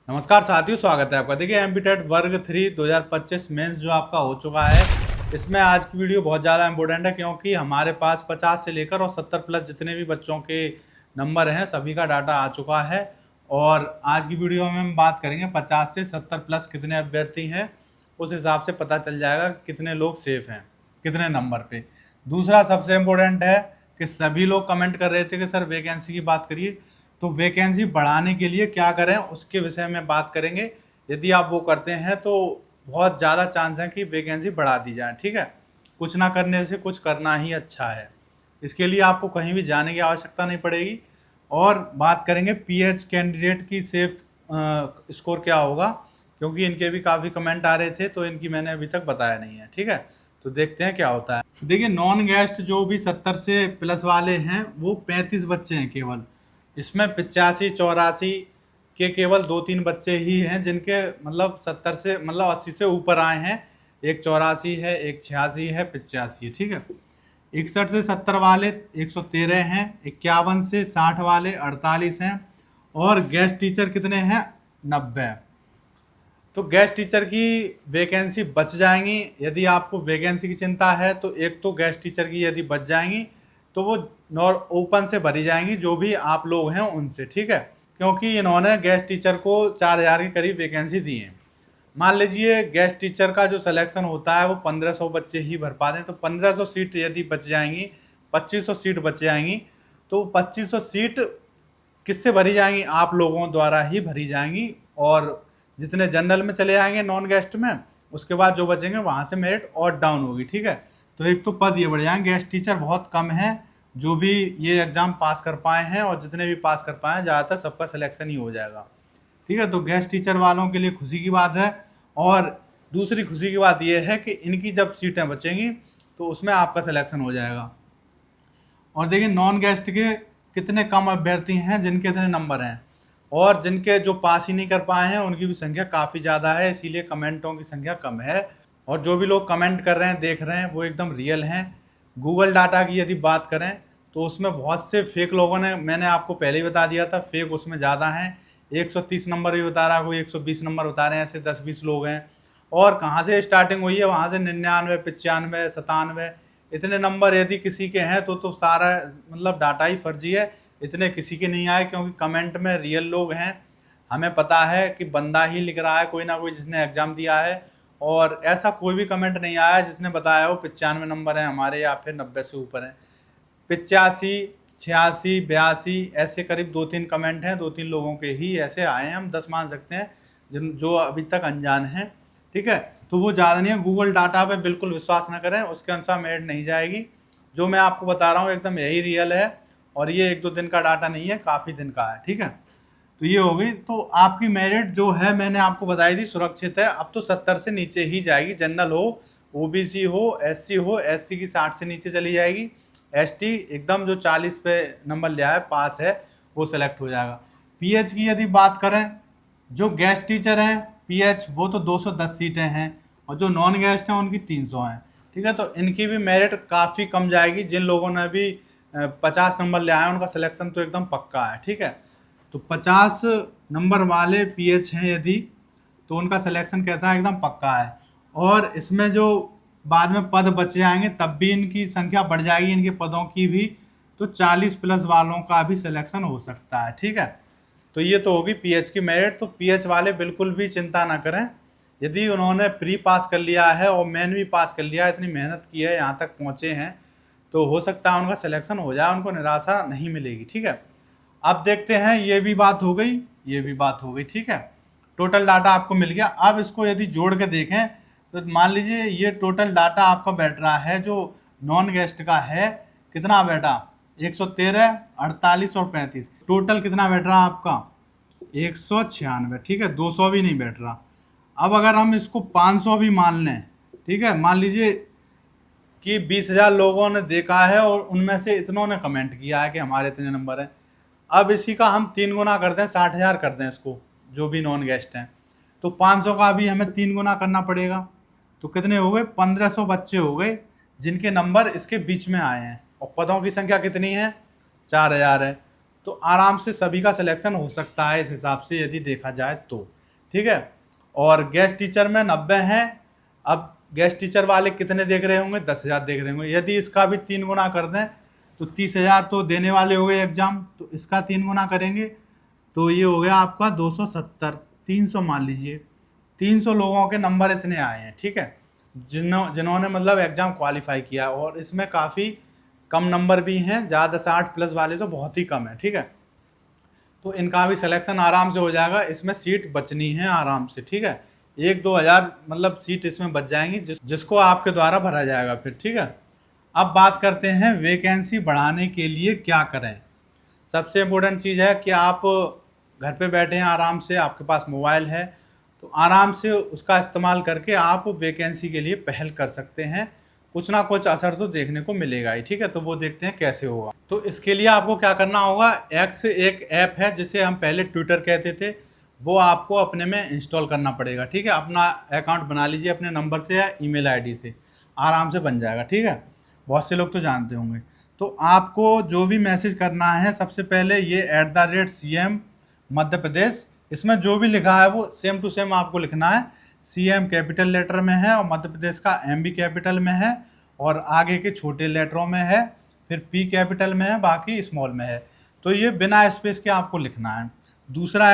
नमस्कार साथियों, स्वागत है आपका। देखिए एमपीटेट वर्ग 3 2025 मेंस जो आपका हो चुका है, इसमें आज की वीडियो बहुत ज़्यादा इंपॉर्टेंट है क्योंकि हमारे पास 50 से लेकर और 70 प्लस जितने भी बच्चों के नंबर हैं सभी का डाटा आ चुका है। और आज की वीडियो में हम बात करेंगे 50 से 70 प्लस कितने अभ्यर्थी हैं, उस हिसाब से पता चल जाएगा कितने लोग सेफ हैं कितने नंबर पे। दूसरा सबसे इम्पोर्टेंट है कि सभी लोग कमेंट कर रहे थे कि सर वैकेंसी की बात करिए, तो वैकेंसी बढ़ाने के लिए क्या करें उसके विषय में बात करेंगे। यदि आप वो करते हैं तो बहुत ज़्यादा चांस है कि वैकेंसी बढ़ा दी जाए। ठीक है, कुछ ना करने से कुछ करना ही अच्छा है। इसके लिए आपको कहीं भी जाने की आवश्यकता नहीं पड़ेगी। और बात करेंगे पीएच कैंडिडेट की सेफ स्कोर क्या होगा, क्योंकि इनके भी काफ़ी कमेंट आ रहे थे तो इनकी मैंने अभी तक बताया नहीं है। ठीक है, तो देखते हैं क्या होता है। देखिए नॉन गेस्ट जो भी 70 से प्लस वाले हैं वो 35 बच्चे हैं केवल। इसमें 85 84 के केवल 2-3 बच्चे ही हैं जिनके मतलब 70 से मतलब 80 से ऊपर आए हैं। एक 84 है, एक 86 है, 85 है। ठीक है, 61 से 70 वाले 113 हैं, 51 से 60 वाले 48 हैं, और गेस्ट टीचर कितने हैं 90। तो गेस्ट टीचर की वैकेंसी बच जाएंगी। यदि आपको वैकेंसी की चिंता है तो एक तो गेस्ट टीचर की यदि बच जाएंगी तो वो ओपन से भरी जाएंगी जो भी आप लोग हैं उनसे। ठीक है, क्योंकि इन्होंने गेस्ट टीचर को 4000 के करीब वैकेंसी दी है। मान लीजिए गेस्ट टीचर का जो सिलेक्शन होता है वो 1500 बच्चे ही भर पाते हैं, तो 1500 सीट यदि बच जाएंगी, 2500 सीट बच जाएंगी, तो 2500 सीट किससे भरी जाएंगी? आप लोगों द्वारा ही भरी जाएंगी। और जितने जनरल में चले जाएंगे नॉन गेस्ट में, उसके बाद जो बचेंगे वहाँ से मेरिट और डाउन होगी। ठीक है, तो एक तो पद ये बढ़ जाएंगे। गेस्ट टीचर बहुत कम है जो भी ये एग्ज़ाम पास कर पाए हैं, और जितने भी पास कर पाए हैं ज़्यादातर सबका सिलेक्शन ही हो जाएगा। ठीक है, तो गेस्ट टीचर वालों के लिए खुशी की बात है। और दूसरी खुशी की बात यह है कि इनकी जब सीटें बचेंगी तो उसमें आपका सिलेक्शन हो जाएगा। और देखिए नॉन गेस्ट के कितने कम अभ्यर्थी हैं जिनके इतने नंबर हैं, और जिनके जो पास ही नहीं कर पाए हैं उनकी भी संख्या काफ़ी ज़्यादा है, इसीलिए कमेंटों की संख्या कम है। और जो भी लोग कमेंट कर रहे हैं देख रहे हैं वो एकदम रियल हैं। गूगल डाटा की यदि बात करें तो उसमें बहुत से फेक लोगों ने, मैंने आपको पहले ही बता दिया था, फेक उसमें ज़्यादा हैं। 130 नंबर भी बता रहा है, कोई 120 नंबर बता रहे हैं, ऐसे 10-20 लोग हैं। और कहाँ से स्टार्टिंग हुई है, वहाँ से 99 95 97 इतने नंबर यदि किसी के हैं तो सारा मतलब डाटा ही फर्जी है। इतने किसी के नहीं आए क्योंकि कमेंट में रियल लोग हैं। हमें पता है कि बंदा ही लिख रहा है कोई ना कोई जिसने एग्ज़ाम दिया है, और ऐसा कोई भी कमेंट नहीं आया जिसने बताया हो 95 नंबर हैं हमारे या फिर 90 से ऊपर हैं। 85 86 82 ऐसे करीब 2-3 कमेंट हैं, 2-3 लोगों के ही ऐसे आए हैं, हम 10 मान सकते हैं जिन जो अभी तक अनजान हैं। ठीक है, तो वो ज़्यादा नहीं है। गूगल डाटा पे बिल्कुल विश्वास ना करें, उसके अनुसार मेरिट नहीं जाएगी। जो मैं आपको बता रहा हूँ एकदम यही रियल है, और ये 1-2 दिन का डाटा नहीं है, काफ़ी दिन का है। ठीक है, तो ये हो गई। तो आपकी मेरिट जो है मैंने आपको बताई थी सुरक्षित है। अब तो 70 से नीचे ही जाएगी। जनरल हो, ओबीसी हो, एससी हो, एससी की 60 से नीचे चली जाएगी। एसटी एकदम जो 40 पे नंबर लिया है पास है वो सेलेक्ट हो जाएगा। पीएच की यदि बात करें, जो गेस्ट टीचर हैं पीएच वो तो 210 सीटें हैं, और जो नॉन गेस्ट हैं उनकी 300 हैं। ठीक है, तो इनकी भी मेरिट काफ़ी कम जाएगी। जिन लोगों ने भी 50 नंबर ले आए उनका सिलेक्शन तो एकदम पक्का है। ठीक है, तो 50 नंबर वाले पीएच हैं यदि, तो उनका सिलेक्शन कैसा है, एकदम पक्का है। और इसमें जो बाद में पद बच जाएंगे तब भी इनकी संख्या बढ़ जाएगी, इनके पदों की भी, तो 40 प्लस वालों का भी सिलेक्शन हो सकता है। ठीक है, तो ये तो होगी पीएच की मेरिट। तो पीएच वाले बिल्कुल भी चिंता ना करें। यदि उन्होंने प्री पास कर लिया है और मेन भी पास कर लिया है, इतनी मेहनत की है, यहाँ तक पहुँचे हैं, तो हो सकता है उनका सिलेक्शन हो जाए, उनको निराशा नहीं मिलेगी। ठीक है, अब देखते हैं, ये भी बात हो गई, ये भी बात हो गई। ठीक है, टोटल डाटा आपको मिल गया। अब इसको यदि जोड़ के देखें तो मान लीजिए ये टोटल डाटा आपका बैठ रहा है जो नॉन गेस्ट का है, कितना बैठा, 113 48 और 35, टोटल कितना बैठ रहा आपका 196। ठीक है, 200 भी नहीं बैठ रहा। अब अगर हम इसको 500 भी मान लें, ठीक है, मान लीजिए कि 20,000 लोगों ने देखा है और उनमें से इतनों ने कमेंट किया है कि हमारे इतने नंबर हैं। अब इसी का हम 3 गुना कर दें, 60,000 कर दें इसको, जो भी नॉन गेस्ट हैं, तो 500 का भी हमें 3 गुना करना पड़ेगा। तो कितने हो गए, 1500 बच्चे हो गए जिनके नंबर इसके बीच में आए हैं। और पदों की संख्या कितनी है, 4000 है। तो आराम से सभी का सिलेक्शन हो सकता है इस हिसाब से यदि देखा जाए तो। ठीक है। और गेस्ट टीचर में 90 हैं। अब गेस्ट टीचर वाले कितने देख रहे होंगे? 10,000 देख रहे होंगे। यदि इसका भी 3 गुना कर दें तो 30,000 तो देने वाले हो गए एग्जाम, तो इसका 3 गुना करेंगे तो ये हो गया आपका 270, 300 मान लीजिए। 300 लोगों के नंबर इतने आए हैं, ठीक है, जिन्होंने मतलब एग्जाम क्वालिफाई किया। और इसमें काफ़ी कम नंबर भी हैं, ज़्यादा 60+ वाले तो बहुत ही कम है, ठीक है। तो इनका भी सिलेक्शन आराम से हो जाएगा। इसमें सीट बचनी है आराम से, ठीक है। 1-2 हज़ार मतलब सीट इसमें बच जाएंगी, जिसको आपके द्वारा भरा जाएगा फिर, ठीक है। अब बात करते हैं वैकेंसी बढ़ाने के लिए क्या करें। सबसे इम्पोर्टेंट चीज़ है कि आप घर पे बैठे हैं आराम से, आपके पास मोबाइल है, तो आराम से उसका इस्तेमाल करके आप वैकेंसी के लिए पहल कर सकते हैं। कुछ ना कुछ असर तो देखने को मिलेगा ही, ठीक है। तो वो देखते हैं कैसे होगा। तो इसके लिए आपको क्या करना होगा, एक्स एक ऐप है जिसे हम पहले ट्विटर कहते थे, वो आपको अपने में इंस्टॉल करना पड़ेगा, ठीक है। अपना अकाउंट बना लीजिए अपने नंबर से या ईमेल आईडी से, आराम से बन जाएगा, ठीक है। बहुत से लोग तो जानते होंगे। तो आपको जो भी मैसेज करना है, सबसे पहले ये @CM मध्य प्रदेश, इसमें जो भी लिखा है वो सेम टू सेम आपको लिखना है। CM कैपिटल लेटर में है और मध्य प्रदेश का M भी कैपिटल में है और आगे के छोटे लेटरों में है, फिर P कैपिटल में है, बाकी स्मॉल में है। तो ये बिना स्पेस के आपको लिखना है। दूसरा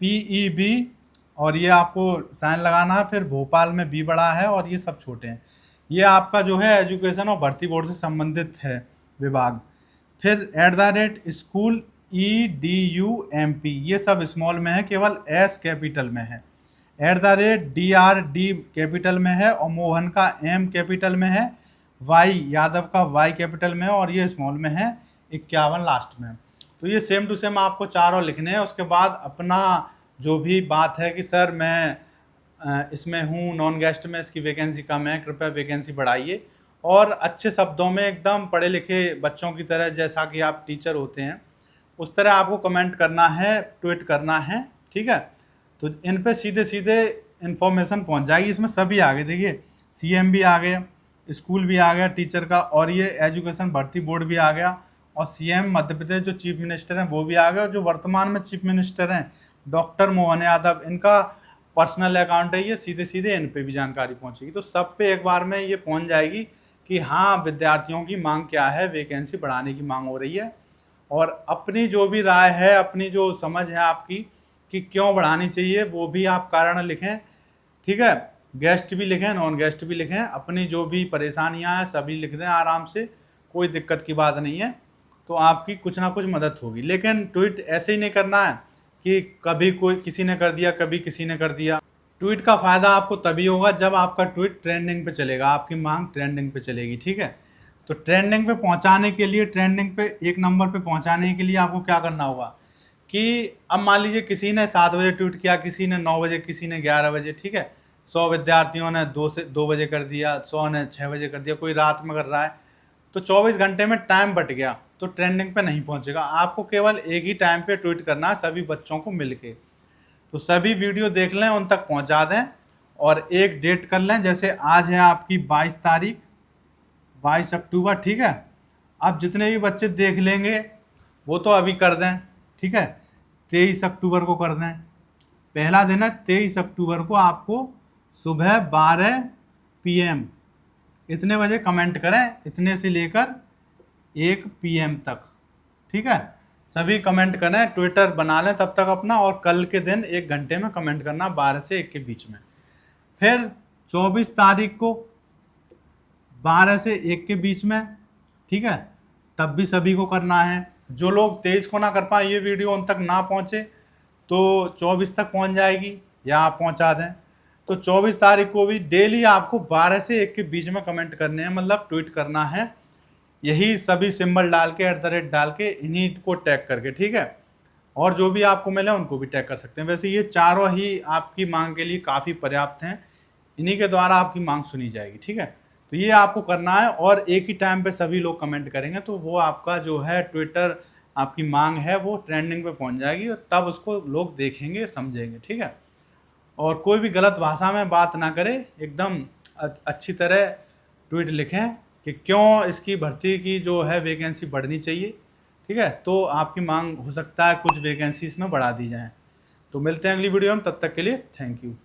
@PEB और ये आपको साइन लगाना है। फिर भोपाल में B बड़ा है और ये सब छोटे हैं। ये आपका जो है एजुकेशन और भर्ती बोर्ड से संबंधित है विभाग। फिर @स्कूल EDUMP, ये सब स्मॉल में है, केवल S कैपिटल में है। @DRD कैपिटल में है और मोहन का M कैपिटल में है। Y यादव का Y कैपिटल में है और ये स्मॉल में है, 51 लास्ट में। तो ये सेम टू सेम आपको चारों लिखने हैं। उसके बाद अपना जो भी बात है कि सर मैं इसमें हूँ, नॉन गेस्ट में इसकी वैकेंसी कम है, कृपया वैकेंसी बढ़ाइए, और अच्छे शब्दों में एकदम पढ़े लिखे बच्चों की तरह, जैसा कि आप टीचर होते हैं उस तरह आपको कमेंट करना है, ट्वीट करना है, ठीक है। तो इन पे सीधे सीधे इन्फॉर्मेशन पहुंच जाएगी। इसमें सभी आ गए, देखिए CM भी आ गया, स्कूल भी आ गया टीचर का, और ये एजुकेशन भर्ती बोर्ड भी आ गया, और CM मध्य प्रदेश जो चीफ मिनिस्टर हैं वो भी आ गए, और जो वर्तमान में चीफ मिनिस्टर हैं डॉक्टर मोहन यादव, इनका पर्सनल अकाउंट है, ये सीधे सीधे इन पे भी जानकारी पहुंचेगी। तो सब पे एक बार में ये पहुंच जाएगी कि हाँ विद्यार्थियों की मांग क्या है, वैकेंसी बढ़ाने की मांग हो रही है। और अपनी जो भी राय है, अपनी जो समझ है आपकी कि क्यों बढ़ानी चाहिए, वो भी आप कारण लिखें, ठीक है। गेस्ट भी लिखें, नॉन गेस्ट भी लिखें, अपनी जो भी परेशानियां हैं सभी लिख दें आराम से, कोई दिक्कत की बात नहीं है। तो आपकी कुछ ना कुछ मदद होगी। लेकिन ट्वीट ऐसे ही नहीं करना है कि कभी कोई किसी ने कर दिया, कभी किसी ने कर दिया। ट्वीट का फ़ायदा आपको तभी होगा जब आपका ट्वीट ट्रेंडिंग पे चलेगा, आपकी मांग ट्रेंडिंग पे चलेगी, ठीक है। तो ट्रेंडिंग पे पहुंचाने के लिए, ट्रेंडिंग पे 1 नंबर पे पहुंचाने के लिए आपको क्या करना होगा कि अब मान लीजिए किसी ने 7 बजे ट्वीट किया, किसी ने 9 बजे, किसी ने 11 बजे, ठीक है। 100 विद्यार्थियों ने 2 बजे कर दिया, 100 ने 6 बजे कर दिया, कोई रात में कर रहा है, तो 24 घंटे में टाइम बट गया, तो ट्रेंडिंग पे नहीं पहुंचेगा। आपको केवल एक ही टाइम पे ट्वीट करना है सभी बच्चों को मिल के। तो सभी वीडियो देख लें, उन तक पहुंचा दें, और एक डेट कर लें, जैसे आज है आपकी 22 तारीख, 22 अक्टूबर, ठीक है। अब जितने भी बच्चे देख लेंगे वो तो अभी कर दें, ठीक है। 23 अक्टूबर को कर दें, पहला दिन है 23 अक्टूबर को, आपको सुबह 12 PM इतने बजे कमेंट करें, इतने से लेकर 1 PM तक, ठीक है। सभी कमेंट करें, ट्विटर बना लें तब तक अपना, और कल के दिन 1 घंटे में कमेंट करना 12 से 1 के बीच में। फिर 24 तारीख को 12 से 1 के बीच में, ठीक है, तब भी सभी को करना है। जो लोग 23 को ना कर पाए, ये वीडियो उन तक ना पहुंचे, तो 24 तक पहुंच जाएगी, या आप पहुंचा दें। तो 24 तारीख को भी डेली आपको 12 से 1 के बीच में कमेंट करने हैं, मतलब ट्वीट करना है, यही सभी सिंबल डाल के, डाल के, इन्हीं को टैग करके, ठीक है। और जो भी आपको मिले उनको भी टैग कर सकते हैं। वैसे ये चारों ही आपकी मांग के लिए काफ़ी पर्याप्त हैं, इन्हीं के द्वारा आपकी मांग सुनी जाएगी, ठीक है। तो ये आपको करना है, और एक ही टाइम पे सभी लोग कमेंट करेंगे, तो वो आपका जो है ट्विटर आपकी मांग है वो ट्रेंडिंग पे पहुंच जाएगी, और तब उसको लोग देखेंगे, समझेंगे, ठीक है। और कोई भी गलत भाषा में बात ना करें, एकदम अच्छी तरह ट्वीट लिखें कि क्यों इसकी भर्ती की जो है वैकेंसी बढ़नी चाहिए, ठीक है। तो आपकी मांग हो सकता है कुछ वैकेंसी इसमें बढ़ा दी जाए। तो तो मिलते हैं अगली वीडियो में, तब तक के लिए थैंक यू।